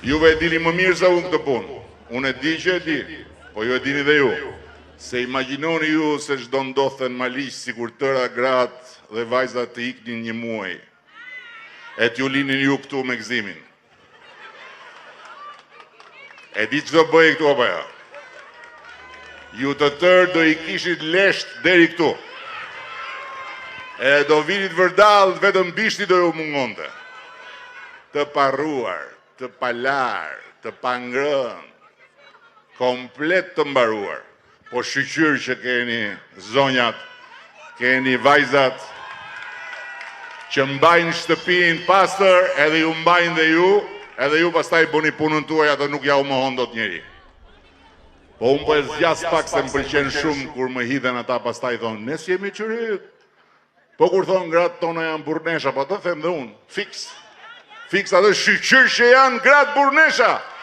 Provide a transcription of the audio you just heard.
Juve e dini më mirë se unë këtë punë. Unë e di që e di, po ju e dini dhe ju. Se imagjinoni ju se çdo ndodhte në Maliq sikur tëra gratë dhe vajzat të iknin një muaj. E t'ju linin ju këtu me gëzimin. E di që do bëj këtu apo ja? Ju të tërë do i kishit lesht deri këtu. E do vinit vërdall, vetëm bishti do ju mungonte. Të parruar, të palar, të pangrën, komplet të mbaruar. Po shqyqyr që keni zonjat, keni vajzat, që mbajnë shtëpin pastër, edhe ju mbajnë dhe ju pastaj bëni punën tuaj, atë nuk ja u mohon dot njeri. Po unë po e zgjas pak se më pëlqen shumë kur më hidhen ata pastaj thonë, ne s'jemi qyrit. Po kur thonë gratë tona janë burnesha, po të them dhe unë, fiks atë shqyqyr që janë gratë burnesha.